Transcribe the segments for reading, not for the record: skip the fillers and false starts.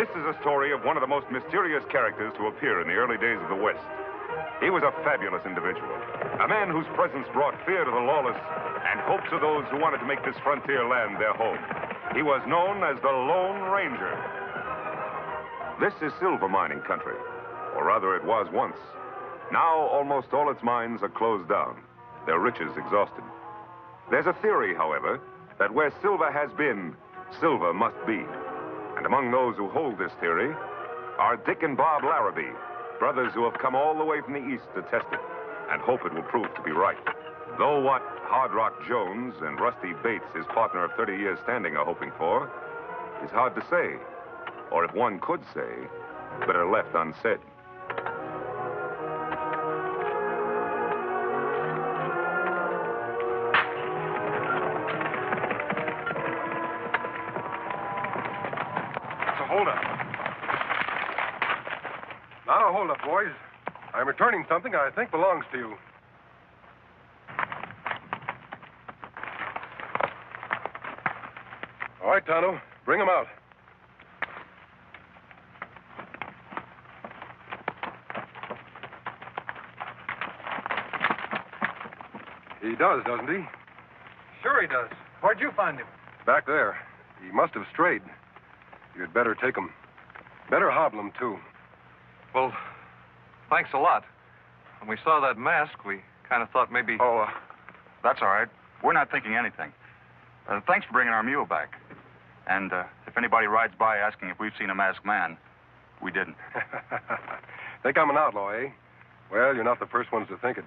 This is a story of one of the most mysterious characters to appear in the early days of the West. He was a fabulous individual, a man whose presence brought fear to the lawless and hope to those who wanted to make this frontier land their home. He was known as the Lone Ranger. This is silver mining country, or rather it was once. Now almost all its mines are closed down, their riches exhausted. There's a theory, however, that where silver has been, silver must be. And among those who hold this theory are Dick and Bob Larrabee, brothers who have come all the way from the east to test it and hope it will prove to be right. Though what Hard Rock Jones and Rusty Bates, his partner of 30 years standing, are hoping for is hard to say. Or if one could say, better left unsaid. Now, hold up, boys. I'm returning something I think belongs to you. All right, Tonto. Bring him out. He does, doesn't he? Sure he does. Where'd you find him? Back there. He must have strayed. You'd better take him. Better hobble him, too. Well, thanks a lot. When we saw that mask, we kind of thought maybe... Oh, that's all right. We're not thinking anything. Thanks for bringing our mule back. And if anybody rides by asking if we've seen a masked man, we didn't. Think I'm an outlaw, eh? Well, you're not the first ones to think it.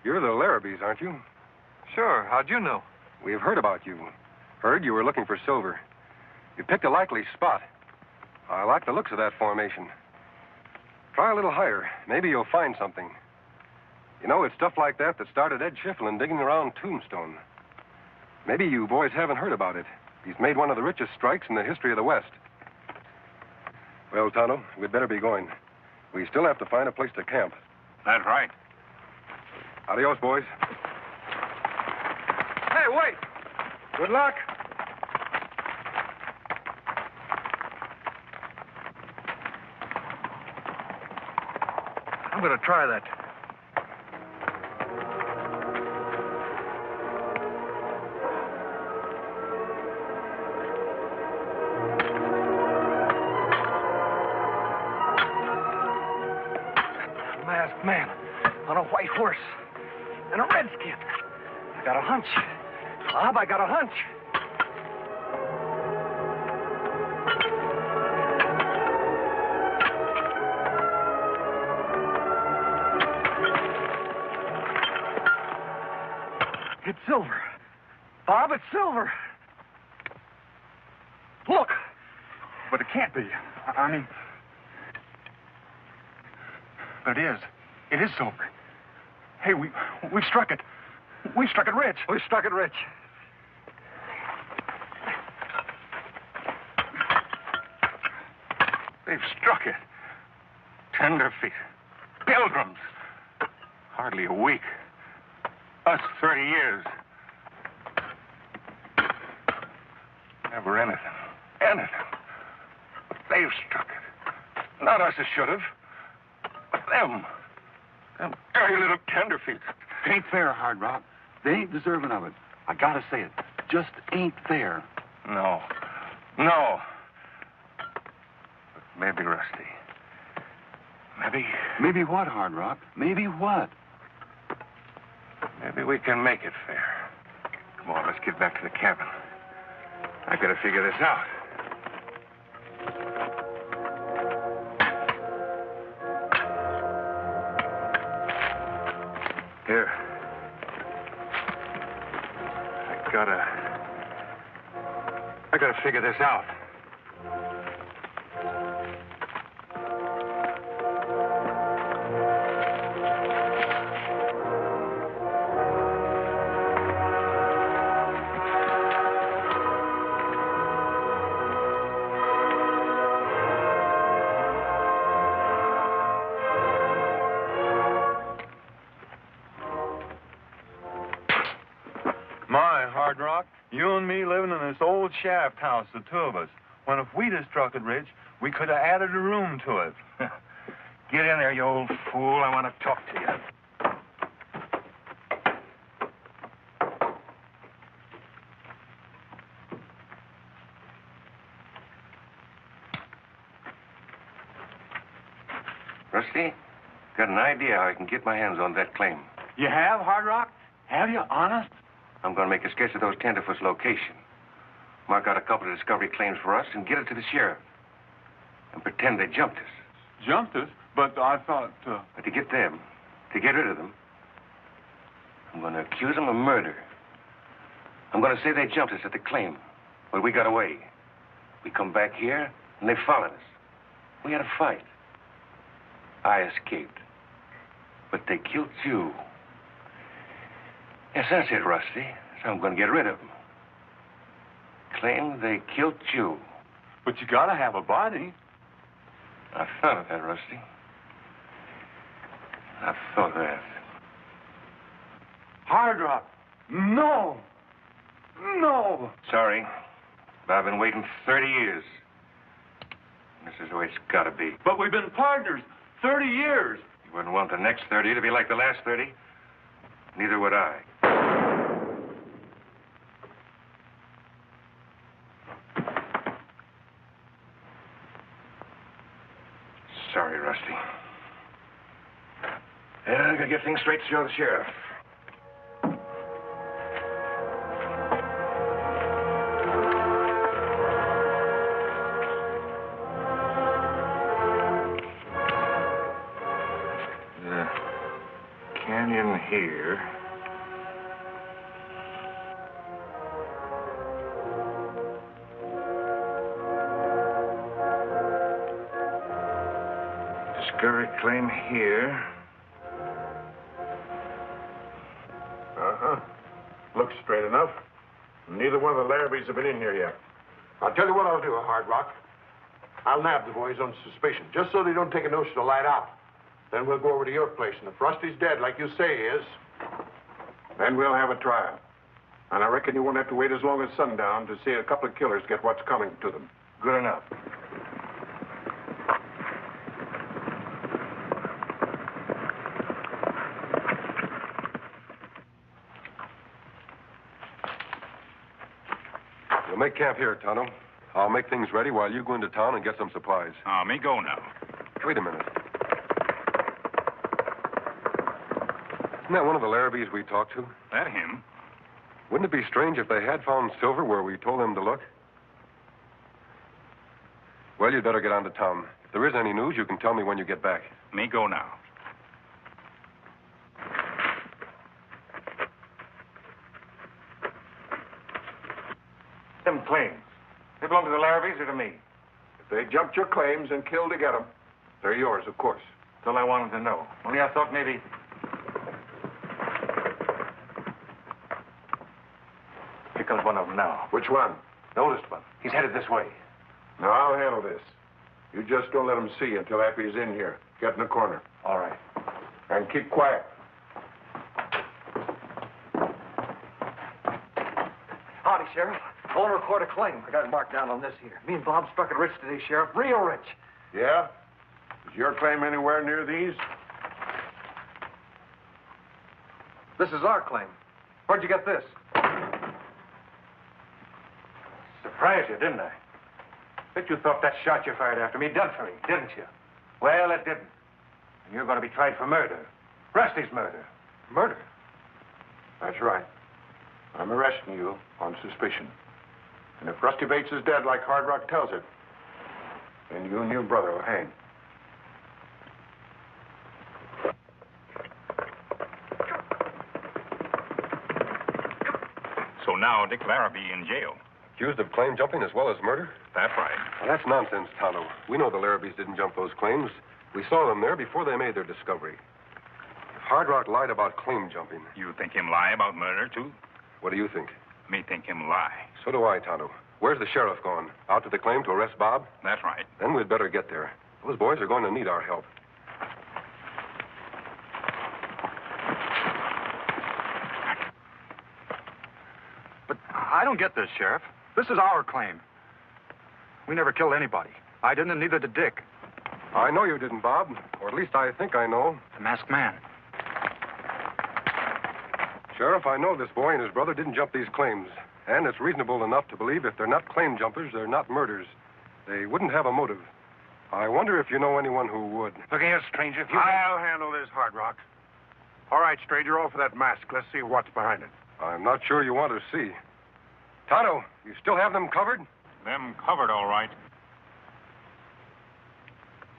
You're the Larrabees, aren't you? Sure. How'd you know? We've heard about you. Heard you were looking for silver. You picked a likely spot. I like the looks of that formation. Try a little higher. Maybe you'll find something. You know, it's stuff like that that started Ed Schifflin digging around Tombstone. Maybe you boys haven't heard about it. He's made one of the richest strikes in the history of the West. Well, Tonto, we'd better be going. We still have to find a place to camp. That's right. Adios, boys. Hey, wait! Good luck. I'm going to try that. A masked man on a white horse and a redskin. I got a hunch. Bob, I got a hunch. It's silver. Bob, it's silver. Look. But it can't be. I mean... But it is. It is silver. Hey, we struck it. We struck it rich. We struck it rich. They've struck it. Tenderfeet. Pilgrims. Hardly a week. Us 30 years. Never anything. Anything. They've struck it. Not us as should have. But them. Them dirty little tenderfeet. Ain't fair, Hard Rock. They ain't deserving of it. I gotta say it. Just ain't fair. No. No. But maybe, Rusty. Maybe... Maybe what, Hard Rock? Maybe what? Maybe we can make it fair. Come on, let's get back to the cabin. I gotta figure this out. Here. I gotta figure this out. My, Hard Rock, you and me living in this old shaft house, the two of us. When if we'd have struck it rich, we could have added a room to it. Get in there, you old fool. I want to talk to you. Rusty, got an idea how I can get my hands on that claim. You have, Hard Rock? Have you? Honest? I'm going to make a sketch of those Tenderfeet's location. Mark out a couple of discovery claims for us and get it to the sheriff. And pretend they jumped us. Jumped us? But I thought, But to get them, to get rid of them, I'm going to accuse them of murder. I'm going to say they jumped us at the claim, but we got away. We come back here, and they followed us. We had a fight. I escaped. But they killed you. Yes, that's it, Rusty. So I'm going to get rid of them. Claim they killed you. But you gotta have a body. I thought of that, Rusty. I thought of that. Hard Rock. No. No. Sorry, but I've been waiting 30 years. This is the way it's got to be. But we've been partners 30 years. You wouldn't want the next 30 to be like the last 30. Neither would I. Sorry, Rusty. Yeah, I'm gonna get things straight to show the sheriff. The canyon here. Discovery claim here. Uh-huh. Looks straight enough. Neither one of the Larrabees have been in here yet. I'll tell you what I'll do, Hard Rock. I'll nab the boys on suspicion, just so they don't take a notion to light out. Then we'll go over to your place, and if Rusty's dead, like you say he is, then we'll have a trial. And I reckon you won't have to wait as long as sundown to see a couple of killers get what's coming to them. Good enough. We'll make camp here, Tonto. I'll make things ready while you go into town and get some supplies. Me go now. Wait a minute. Isn't that one of the Larrabees we talked to? That him? Wouldn't it be strange if they had found silver where we told them to look? Well, you'd better get on to town. If there is any news, you can tell me when you get back. Me go now. Them claims. They belong to the Larrabees or to me? If they jumped your claims and killed to get them, they're yours, of course. That's all I wanted to know. Only I thought maybe... Here comes one of them now. Which one? The oldest one. He's headed this way. Now, I'll handle this. You just don't let him see you until after he's in here. Get in the corner. All right. And keep quiet. Howdy, Sheriff. I want to record a claim. I got it marked down on this here. Me and Bob struck it rich today, Sheriff. Real rich. Yeah? Is your claim anywhere near these? This is our claim. Where'd you get this? Surprised you, didn't I? Bet you thought that shot you fired after me done for me, didn't you? Well, it didn't. And you're going to be tried for murder. Rusty's murder. Murder? That's right. I'm arresting you on suspicion. And if Rusty Bates is dead like Hard Rock tells it, then you and your brother will hang. So now Dick Larrabee in jail. Accused of claim jumping as well as murder? That's right. Well, that's nonsense, Tonto. We know the Larrabees didn't jump those claims. We saw them there before they made their discovery. If Hard Rock lied about claim jumping... You think him lie about murder, too? What do you think? Me think him lie. So do I, Tonto. Where's the sheriff gone? Out to the claim to arrest Bob? That's right. Then we'd better get there. Those boys are going to need our help. But I don't get this, Sheriff. This is our claim. We never killed anybody. I didn't, and neither did Dick. I know you didn't, Bob. Or at least I think I know. The masked man. Sheriff, I know this boy and his brother didn't jump these claims. And it's reasonable enough to believe if they're not claim jumpers, they're not murders. They wouldn't have a motive. I wonder if you know anyone who would. Look here, stranger. If you... I'll handle this, Hard Rock. All right, stranger, off for that mask. Let's see what's behind it. I'm not sure you want to see. Tonto, you still have them covered? Them covered, all right.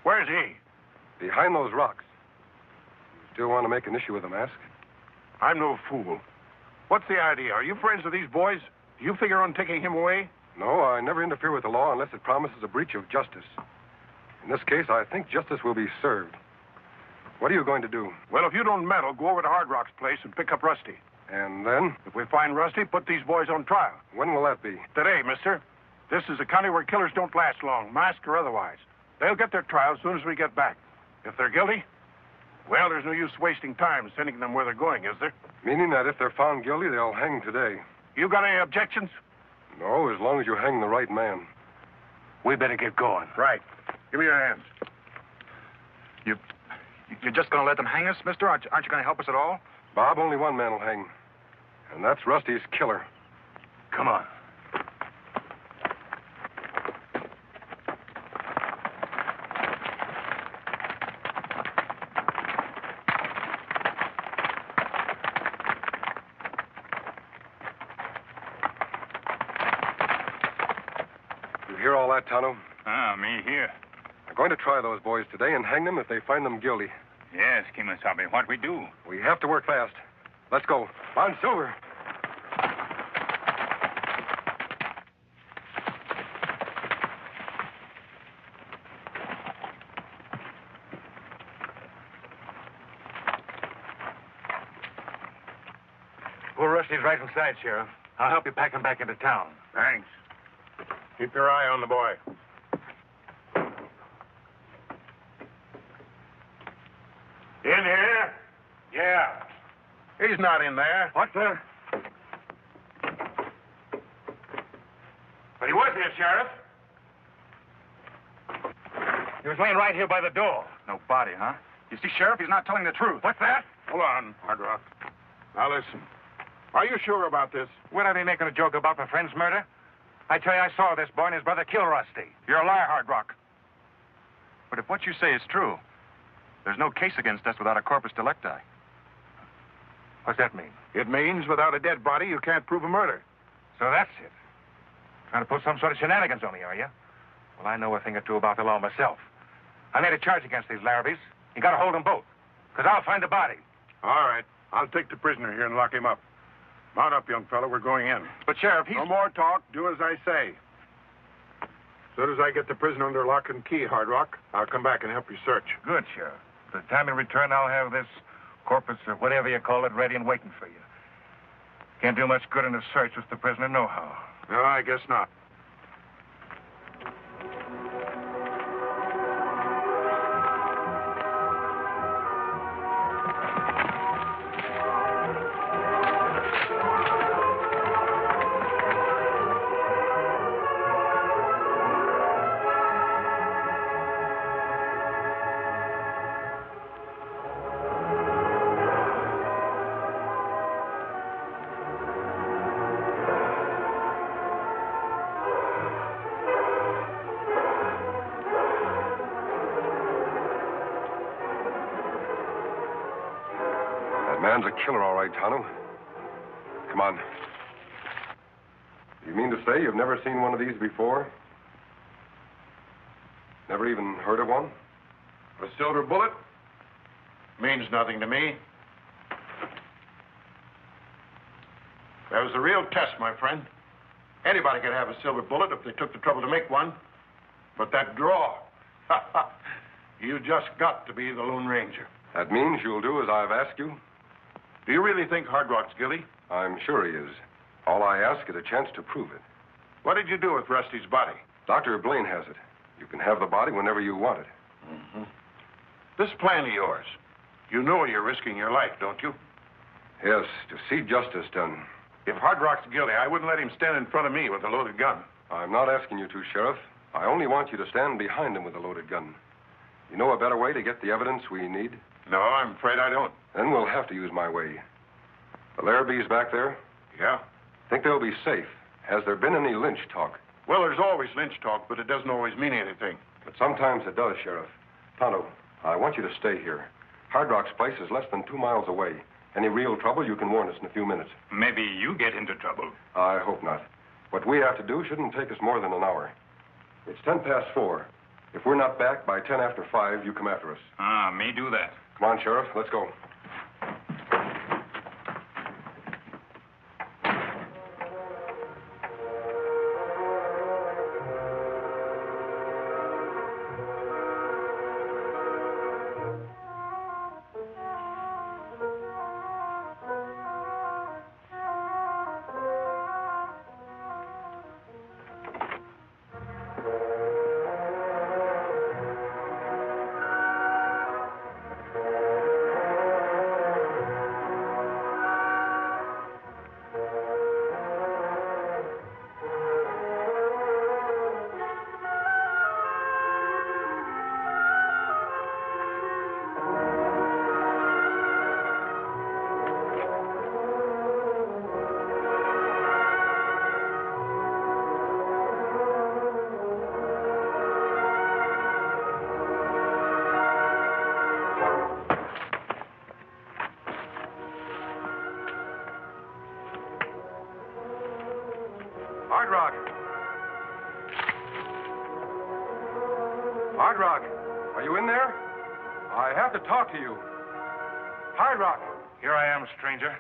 Where's he? Behind those rocks. You still want to make an issue with the mask? I'm no fool. What's the idea? Are you friends with these boys? Do you figure on taking him away? No, I never interfere with the law unless it promises a breach of justice. In this case, I think justice will be served. What are you going to do? Well, if you don't meddle, go over to Hard Rock's place and pick up Rusty. And then? If we find Rusty, put these boys on trial. When will that be? Today, mister. This is a county where killers don't last long, masked or otherwise. They'll get their trial as soon as we get back. If they're guilty, well, there's no use wasting time sending them where they're going, is there? Meaning that if they're found guilty, they'll hang today. You got any objections? No, as long as you hang the right man. We better get going. Right. Give me your hands. You're just going to let them hang us, mister? Aren't you going to help us at all? Bob, only one man will hang. And that's Rusty's killer. Come on. You hear all that, Tonto? Me here. We're going to try those boys today and hang them if they find them guilty. Yes, Kimasabi, what we do? We have to work fast. Let's go. On Silver. Poor Rusty's right inside, Sheriff. I'll help you pack him back into town. Thanks. Keep your eye on the boy. In here? Yeah. He's not in there. What the? But he was here, Sheriff. He was laying right here by the door. No body, huh? You see, Sheriff, he's not telling the truth. What's that? Hold on, Hard Rock. Now listen. Are you sure about this? Would I be making a joke about my friend's murder? I tell you, I saw this boy and his brother kill Rusty. You're a liar, Hard Rock. But if what you say is true, there's no case against us without a corpus delicti. What's that mean? It means without a dead body, you can't prove a murder. So that's it. Trying to pull some sort of shenanigans on me, are you? Well, I know a thing or two about the law myself. I made a charge against these Larrabees. You gotta hold them both, because I'll find the body. All right. I'll take the prisoner here and lock him up. Mount up, young fellow. We're going in. But, Sheriff, he's... No more talk. Do as I say. As soon as I get the prisoner under lock and key, Hard Rock, I'll come back and help you search. Good, Sheriff. By the time you return, I'll have this corpus or whatever you call it ready and waiting for you. Can't do much good in a search with the prisoner nohow. No, I guess not. Man's a killer, all right, Tonto. Come on. You mean to say you've never seen one of these before? Never even heard of one? A silver bullet? Means nothing to me. That was the real test, my friend. Anybody could have a silver bullet if they took the trouble to make one. But that draw, you just got to be the Lone Ranger. That means you'll do as I've asked you? Do you really think Hard Rock's guilty? I'm sure he is. All I ask is a chance to prove it. What did you do with Rusty's body? Dr. Blaine has it. You can have the body whenever you want it. Mm-hmm. This plan of yours, you know you're risking your life, don't you? Yes, to see justice done. If Hard Rock's guilty, I wouldn't let him stand in front of me with a loaded gun. I'm not asking you to, Sheriff. I only want you to stand behind him with a loaded gun. You know a better way to get the evidence we need? No, I'm afraid I don't. Then we'll have to use my way. The Larrabees back there? Yeah? Think they'll be safe? Has there been any lynch talk? Well, there's always lynch talk, but it doesn't always mean anything. But sometimes it does, Sheriff. Tonto, I want you to stay here. Hard Rock's place is less than 2 miles away. Any real trouble, you can warn us in a few minutes. Maybe you get into trouble. I hope not. What we have to do shouldn't take us more than an hour. It's 4:10. If we're not back by 5:10, you come after us. Me do that. Come on, Sheriff. Let's go. Hard Rock! Hard Rock, are you in there? I have to talk to you. Hard Rock! Here I am, stranger.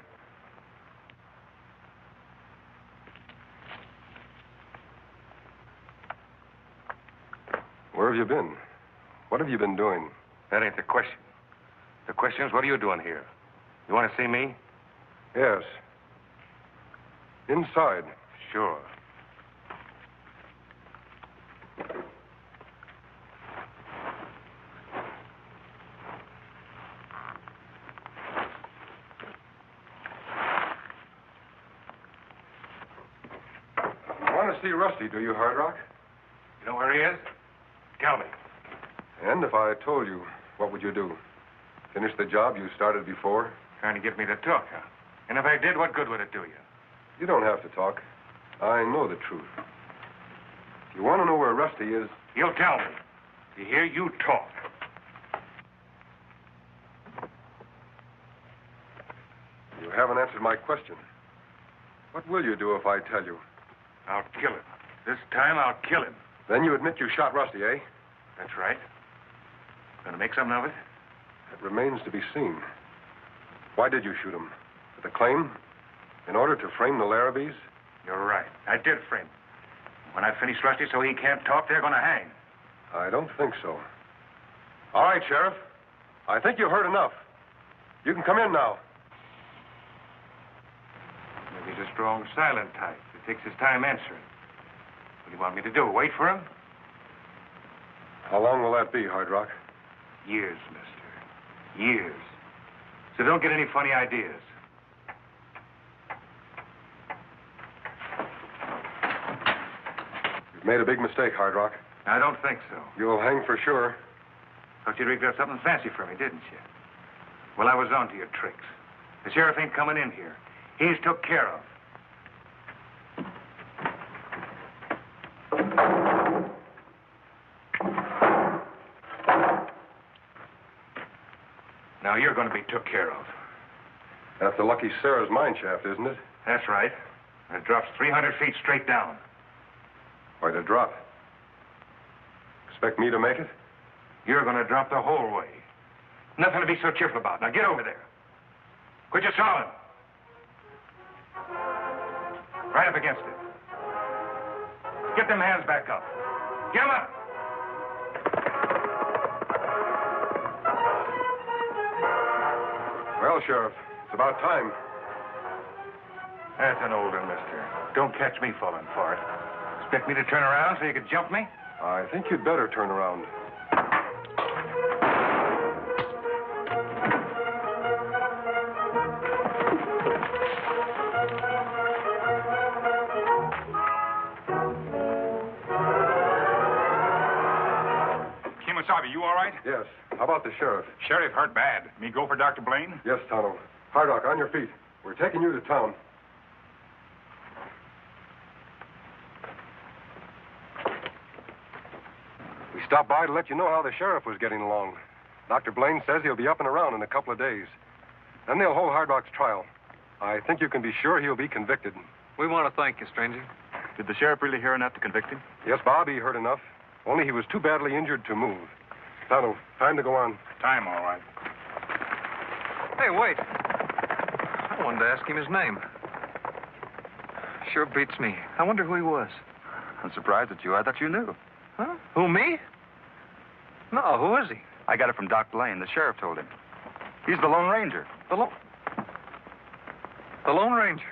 Where have you been? What have you been doing? That ain't the question. The question is, what are you doing here? You want to see me? Yes. Inside. Sure. You want to see Rusty, do you, Hard Rock? You know where he is? Tell me. And if I told you, what would you do? Finish the job you started before? Trying to get me to talk, huh? And if I did, what good would it do you? You don't have to talk. I know the truth. If you want to know where Rusty is... You'll tell me. You hear? You talk. You haven't answered my question. What will you do if I tell you? I'll kill him. This time I'll kill him. Then you admit you shot Rusty, eh? That's right. Gonna make something of it? It remains to be seen. Why did you shoot him? For the claim? In order to frame the Larrabees? You're right. I did frame him. When I finish Rusty so he can't talk, they're gonna hang. I don't think so. All right, Sheriff. I think you've heard enough. You can come in now. Maybe he's a strong, silent type. He takes his time answering. What do you want me to do? Wait for him? How long will that be, Hard Rock? Years, mister. Years. So don't get any funny ideas. You've made a big mistake, Hard Rock. I don't think so. You'll hang for sure. Thought you'd rigged up something fancy for me, didn't you? Well, I was on to your tricks. The sheriff ain't coming in here. He's took care of. Now you're going to be took care of. That's the Lucky Sarah's mine shaft, isn't it? That's right. And it drops 300 feet straight down. Why'd it drop? Expect me to make it? You're going to drop the whole way. Nothing to be so cheerful about. Now get over there. Quit your stalling. Right up against it. Get them hands back up. Get them up. Well, Sheriff, it's about time. That's an old one, mister. Don't catch me falling for it. Expect me to turn around so you could jump me? I think you'd better turn around. Wasabi, you all right? Yes. How about the sheriff? Sheriff hurt bad. Me go for Dr. Blaine? Yes, Tonto. Hard Rock, on your feet. We're taking you to town. We stopped by to let you know how the sheriff was getting along. Dr. Blaine says he'll be up and around in a couple of days. Then they'll hold Hard Rock's trial. I think you can be sure he'll be convicted. We want to thank you, stranger. Did the sheriff really hear enough to convict him? Yes, Bob, he heard enough. Only he was too badly injured to move. Tonto, time to go on. Time, all right. Hey, wait. I wanted to ask him his name. Sure beats me. I wonder who he was. I'm surprised at you. I thought you knew. Huh? Who, me? No, who is he? I got it from Doc Blaine. The sheriff told him. He's the Lone Ranger. The Lone Ranger.